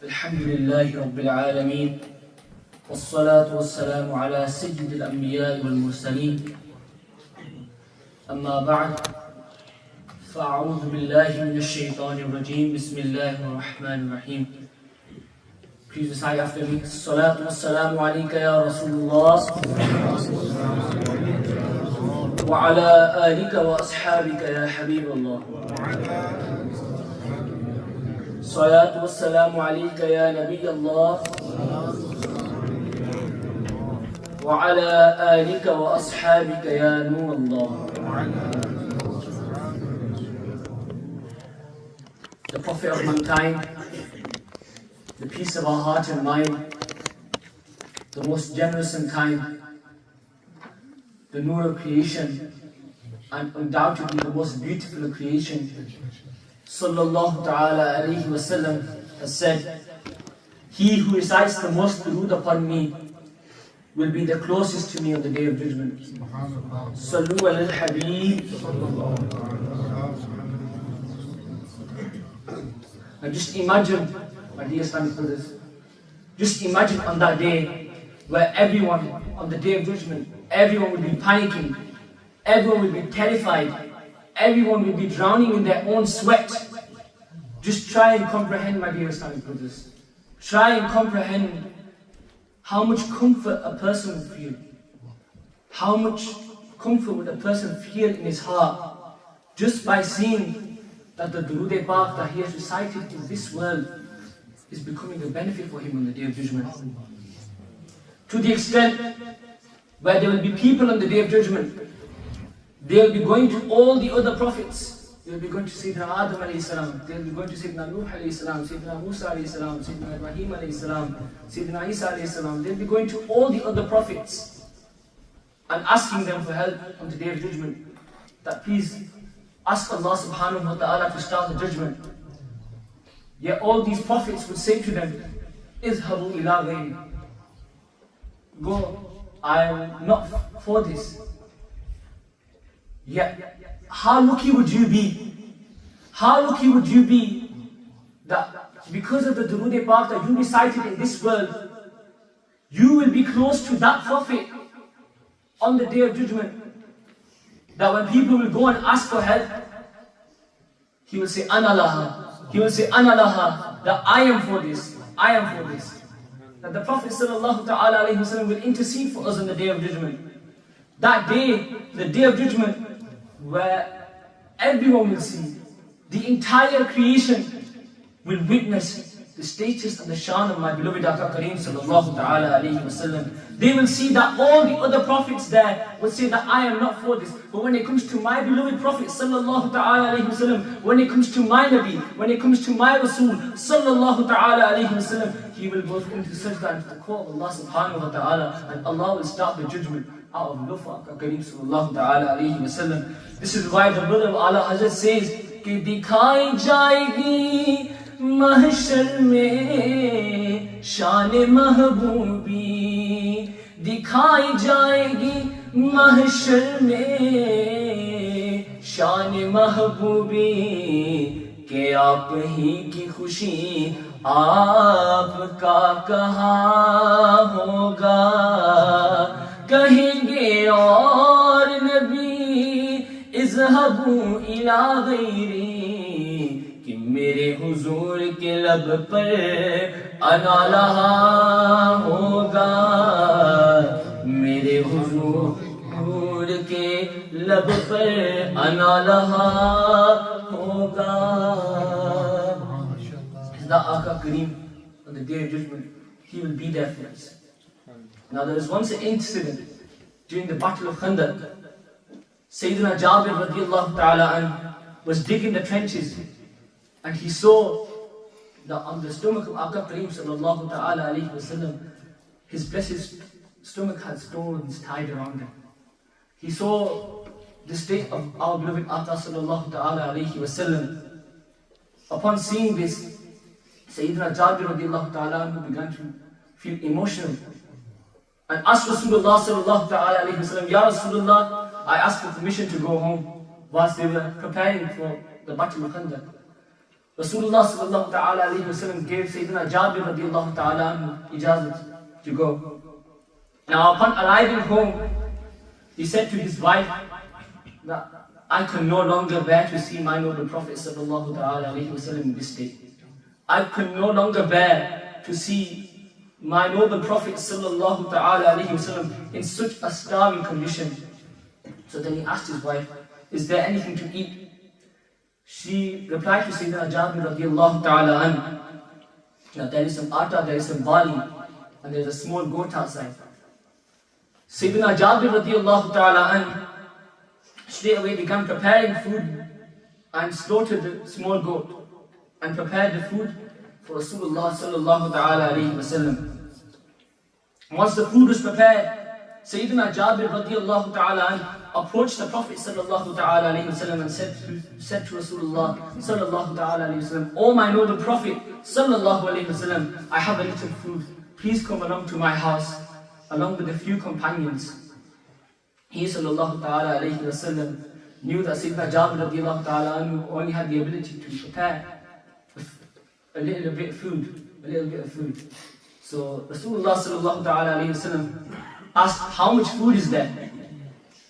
الحمد لله رب العالمين والصلاة والسلام على سيد الأنبياء والمرسلين أما بعد فأعوذ بالله من الشيطان الرجيم بسم الله الرحمن الرحيم. Please recite after me. الصلاة والسلام عليك يا رسول الله وعلى آلك وأصحابك يا حبيب الله. الصلاة والسلام عليك يا نبي الله وعلى آلك وأصحابك يا نور الله. The Prophet of mankind, the peace of our heart and mind, the most generous and kind, the nur of creation, and undoubtedly the most beautiful of creation, Sallallahu Ta'ala Alaihi Wasallam has said, he who recites the most durood upon me will be the closest to me on the Day of Judgment. Sallu ala al-Habib. Now just imagine, my dear Islamic brothers, just imagine on that day where everyone, on the Day of Judgment, everyone will be panicking, everyone will be terrified, everyone will be drowning in their own sweat. Just try and comprehend, my dear Islamic brothers. Try and comprehend how much comfort a person will feel. How much comfort would a person feel in his heart just by seeing that the Durood-e-Pak that he has recited in this world is becoming a benefit for him on the Day of Judgment. To the extent where there will be people on the Day of Judgment, they will be going to all the other prophets. They will be going to Sayyidina Adam alayhi salam, they will be going to Sayyidina Nuh alayhi salam, Sayyidina Musa alayhi salam, Sayyidina Ibrahim alayhi salam, Sayyidina Isa alayhi salam. They will be going to all the other prophets and asking them for help on the Day of Judgment. That please ask Allah subhanahu wa ta'ala to start the judgment. Yet all these prophets would say to them, Izhabu ila ghayri. Go, I am not for this. Yet, how lucky would you be? How lucky would you be that because of the Durood-e-Pak that you recited in this world, you will be close to that Prophet on the Day of Judgment. That when people will go and ask for help, he will say, Ana laha. He will say, Ana laha. That I am for this. I am for this. That the Prophet sallallahu ta'ala alayhi wasallam will intercede for us on the Day of Judgment. That day, the Day of Judgment, where everyone will see, the entire creation will witness the status and the shan of my beloved Aka Kareem sallallahu ta'ala alayhi wasallam. They will see that all the other prophets there will say that I am not for this. But when it comes to my beloved Prophet sallallahu ta'ala alayhi wasallam, when it comes to my Nabi, when it comes to my Rasool sallallahu ta'ala alayhi wasallam, he will go into sajda into the court of Allah subhanahu wa ta'ala, and Allah will start the judgment out of love for Aka Kareem sallallahu ta'ala alayhi wasallam. This is why the brother of Allah Hazrat says, कि दिखाई जाएगी महशर में शान महबूबी, दिखाई जाएगी महशर में शान महबूबी, के आप ही की खुशी आपका कहाँ होगा, कहेंगे और नबी इज़हबू इला गैरी, कि मेरे हुजूर के लब पर अना लहा होगा, मेरे हुजूर के लब पर अना लहा होगा. The Aka Kareem on the Day of Judgment, he will be there for us. Now there was once an incident during the Battle of Khandaq. Sayyidina Jabir radiallahu ta'ala an was digging the trenches, and he saw that on the stomach of Aka Kareem sallallahu ta'ala alayhi wasallam, his blessed stomach had stones tied around it. He saw the state of our beloved Aka sallallahu ta'ala alayhi wasallam. Upon seeing this, Sayyidina Jabir radiallahu ta'ala anhu began to feel emotional and asked Rasulullah sallallahu ta'ala alayhi wasallam, Ya Rasulullah, I asked for permission to go home whilst they were preparing for the Battle of Khandaq. Rasulullah sallallahu ta'ala alayhi wasallam gave Sayyidina Jabir radiallahu ta'ala ijazat to go. Now upon arriving home, he said to his wife that I can no longer bear to see my noble Prophet sallallahu ta'ala alayhi wasallam in this state. I can no longer bear to see my noble Prophet sallallahu ta'ala alayhi wasallam in such a starving condition. So then he asked his wife, is there anything to eat? She replied to Sayyidina Jabir radiallahu ta'ala anhu, that there is some atta, there is some barley, and there is a small goat outside. Sayyidina Jabir radiallahu ta'ala anhu straight away began preparing food and slaughtered the small goat and prepared the food for Rasulullah sallallahu ta'ala alayhi wa sallam. Once the food was prepared, Sayyidina Jabir radiallahu ta'ala anhu approached the Prophet sallallahu ta'ala alayhi wa sallam and said to Rasulullah sallallahu ta'ala alayhi wa sallam, "O my noble Prophet sallallahu alayhi wa sallam, I have a little food. Please come along to my house along with a few companions." He sallallahu ta'ala alayhi wa sallam knew that Sayyidina Jabir radiallahu ta'ala anhu only had the ability to prepare a little bit of food. So Rasulullah sallallahu ta'ala alayhi wa sallam asked, how much food is there?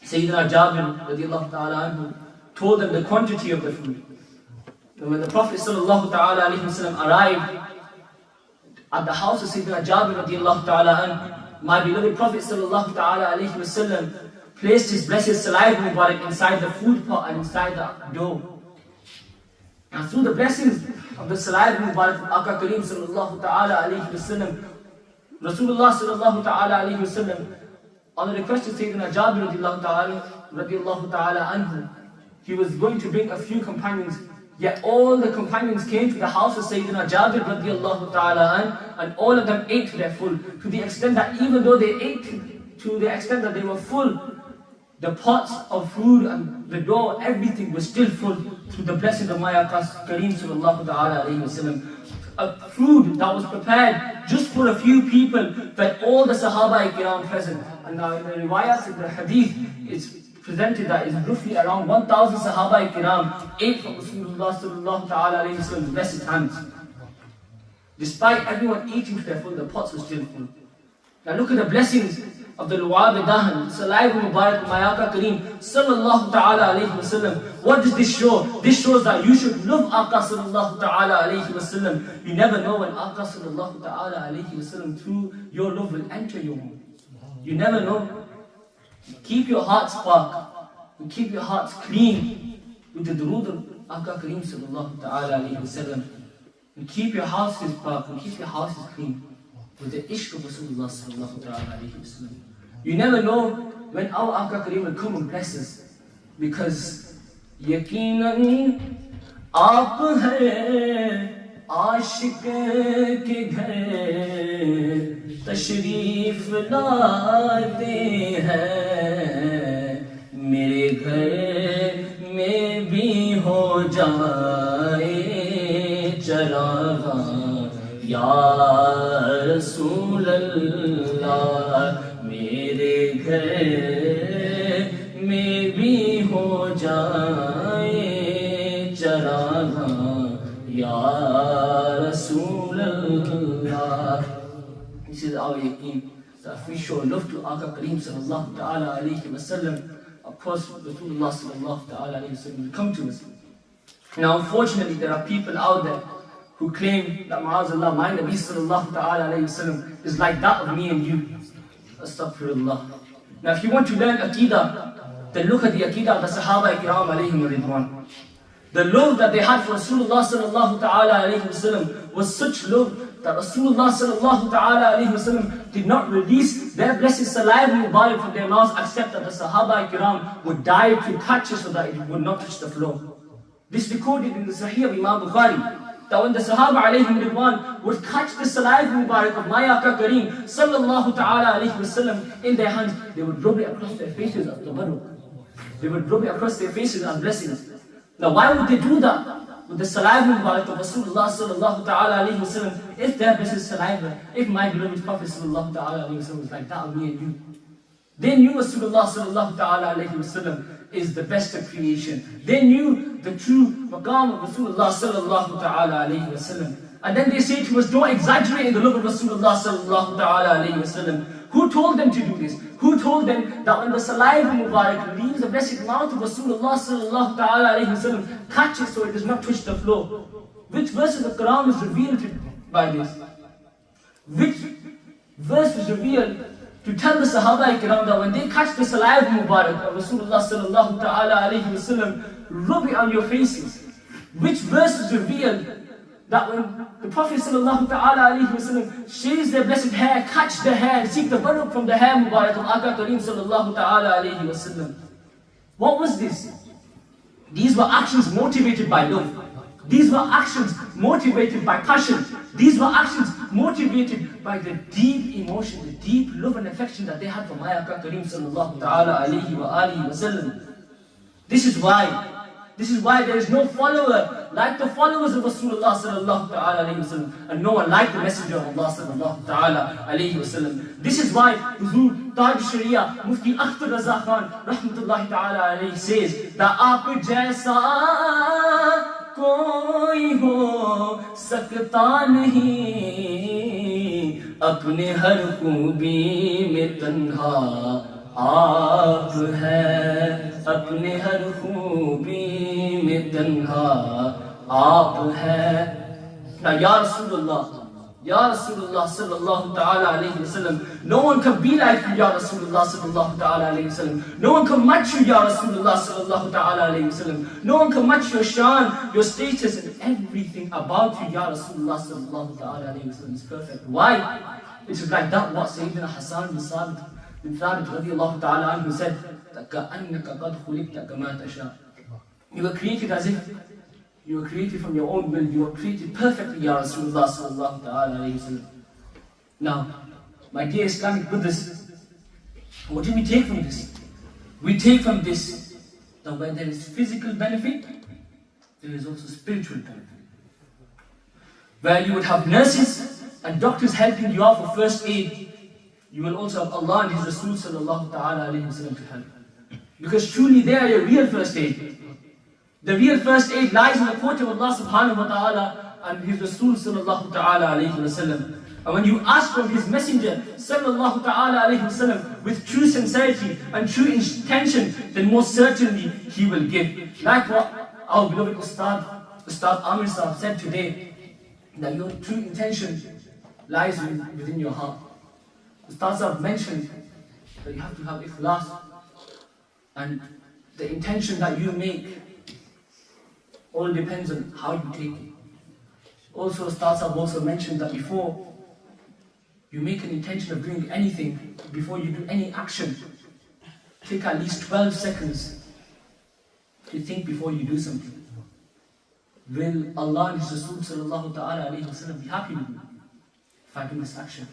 Sayyidina Jabir radiallahu ta'ala anhu told them the quantity of the food. And when the Prophet sallallahu ta'ala alayhi wa sallam arrived at the house of Sayyidina Jabir radiallahu ta'ala anhu, my beloved Prophet sallallahu ta'ala alayhi wa sallam placed his blessed saliva mubarak inside the food pot and inside the dough. And through the blessings of the saliva mubarak of Aka Kareem sallallahu ta'ala alayhi wa sallam, Rasulullah sallallahu ta'ala alayhi wa sallam, on the request of Sayyidina Jabir radiallahu ta'ala anhu, he was going to bring a few companions, yet all the companions came to the house of Sayyidina Jabir radiallahu ta'ala anhu, and all of them ate to their full, to the extent that even though they ate to the extent that they were full, the pots of food and the dough, everything was still full through the blessing of May Allah's Kareem sallallahu ta'ala alayhi wa sallam. A food that was prepared just for a few people, that all the Sahaba Ikram present. And now in the riwayat of the hadith, it's presented that it's roughly around 1,000 Sahaba Ikram ate from Rasulullah sallallahu ta'ala alayhi wa sallam's blessed hands. Despite everyone eating to their full, the pots were still full. Now look at the blessings of the Lu'ab Dahan, Saliva Mubarak Mayaka Kareem sallallahu ta'ala alayhi wa sallam. What does this show? This shows that you should love Aqā sallallahu ta'ala alayhi wa sallam. You never know when Aqā sallallahu ta'ala alayhi wa sallam through your love will enter your home. You never know. Keep your heart spark and keep your hearts clean with the durood of Aqā Kareem sallallahu ta'ala alayhi wa sallam. And keep your houses spark and keep your houses clean with the ishq of Rasulullah sallallahu ta'ala alayhi wa sallam. You never know when our Aqā Kareem will come and bless us, because yaqinan aap hai aashiq ke ghar तशरीफ लाते हैं, मेरे घर में भी हो जाए चरागा या रसूल अल्लाह, मेरे घर में भी हो जाए चरागा या रसूल अल्लाह. This is our yaqeen, that if we show love to Aqā Kareem sallallahu ta'ala alayhi wa sallam, of course Rasulullah sallallahu ta'ala alayhi wa sallam will come to us. Now unfortunately there are people out there who claim that ma'azallah, my Nabi sallallahu ta'ala alayhi wa sallam is like that of me and you. Astaghfirullah. Now if you want to learn Aqidah, then look at the Aqidah of the Sahaba Ikram alayhim ridwan. The love that they had for Rasulullah sallallahu ta'ala alayhi wa sallam was such love that Rasulullah sallallahu ta'ala alayhi wa sallam did not release their blessed saliva mubarak from their mouths, except that the Sahaba Ikram would dive to catch it so that it would not touch the floor. This recorded in the Sahih of Imam Bukhari, that when the Sahaba alayhim ridwan would catch the saliva mubarak of May Aqā Kareem sallallahu ta'ala alayhi wa sallam in their hands, they would rub it across their faces as tabarruk. They would rub it across their faces as blessings. Now why would they do that with the saliva mubarak of Rasulullah sallallahu ta'ala alayhi wa sallam, if their blessed saliva, if my beloved Prophet sallallahu ta'ala alayhi wa sallam was like that of me and you? They knew Rasulullah sallallahu ta'ala alayhi wasallam is the best of creation. They knew the true maqam of Rasulullah sallallahu ta'ala alayhi wasallam. And then they say to us, don't exaggerate in the love of Rasulullah sallallahu ta'ala alayhi wasallam. Who told them to do this? Who told them that when the saliva Mubarak leaves the blessed mouth of Rasulullah sallallahu ta'ala alayhi wasallam, catch it so it does not touch the floor? Which verse of the Quran is revealed by this? Which verse was revealed to tell the Sahaba Ikram that when they catch the saliva Mubarak of Rasulullah sallallahu ta'ala alayhi wasallam, rub it on your faces? Which verse is revealed that when the Prophet sallallahu ta'ala alayhi wasallam shaves their blessed hair, catch the hair, seek the barak from the hair Mubarak of Aka Kareem sallallahu ta'ala alayhi wasallam? What was this? These were actions motivated by love. These were actions motivated by passion. These were actions motivated by the deep emotion, the deep love and affection that they had for May Allahª Kareem sallallahu ta'ala alayhi wa alihi wa sallam. This is why there is no follower like the followers of Rasulullah sallallahu ta'ala alayhi wa sallam, and no one like the Messenger of Allah sallallahu ta'ala alayhi wa sallam. This is why Huzur Taj Sharia Mufti Akhtar Raza Khan rahmatullahi ta'ala alayhi says that aap jaisa कोई हो सकता नहीं अपने हर खूबी में तन्हा आप है अपने हर खूबी में तन्हा आप है. Now Ya Rasulullah sallallahu ta'ala alayhi wa sallam, no one can be like you Ya Rasulullah sallallahu ta'ala alayhi wa sallam. No one can match you Ya Rasulullah sallallahu ta'ala alayhi wa sallam. No one can match your shan, your status, and everything about you Ya Rasulullah sallallahu ta'ala alayhi wa sallam is perfect. Why? It is like that what Sayyidina Hassan bin Thabit radiyallahu ta'ala anhu said, كَأَنَّكَ قَدْ خُلِقْتَ كَمَا تَشَاءُ. You were created as if you were created from your own will. You were created perfectly, Ya Rasulullah sallallahu ta'ala alayhi wa sallam. Now, my dear Islamic brothers, what do we take from this? We take from this that when there is physical benefit, there is also spiritual benefit. Where you would have nurses and doctors helping you out for first aid, you will also have Allah and His Rasul sallallahu ta'ala alayhi wa sallam to help. Because truly they are your real first aid. The real first aid lies in the court of Allah subhanahu wa ta'ala and His Rasul sallallahu ta'ala alayhi wa sallam. And when you ask from His Messenger sallallahu ta'ala alayhi wa sallam with true sincerity and true intention, then most certainly He will give. Like what our beloved Ustaad Amir said today, that your true intention lies within your heart. Ustaad mentioned that you have to have ikhlas, and the intention that you make all depends on how you take it. Also, Ustads have also mentioned that before you make an intention of doing anything, before you do any action, take at least 12 seconds to think before you do something. Will Allah and His Rasul sallallahu ta'ala alayhi wa sallam be happy with me if I do this action?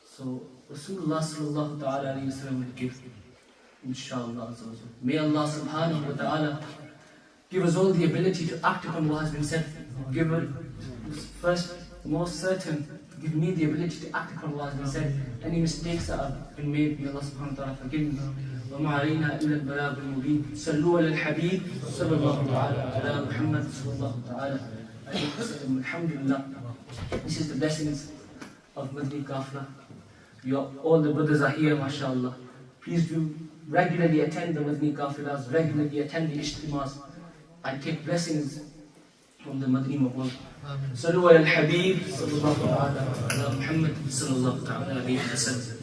So, Rasulullah sallallahu ta'ala alayhi wa sallam will give, inshallah. May Allah subhanahu wa ta'ala give us all the ability to act upon what has been said. Give us first, most certain, give me the ability to act upon what has been said. Any mistakes that have been made, may Allah subhanahu wa ta'ala forgive me. وما علينا إلا البلاغ المبين. صلوا على الحبيب صلى الله تعالى على محمد صلى الله تعالى عليه وسلم. Alhamdulillah. This is the blessings of Madani Qafilah. All the brothers are here, mashallah. Please do regularly attend the Madani Qafilahs, regularly attend the Ijtimas, and take blessings from the Madani Mawlana. صلوا على الحبيب صلى الله تعالى على محمد صلى الله تعالى عليه وسلم.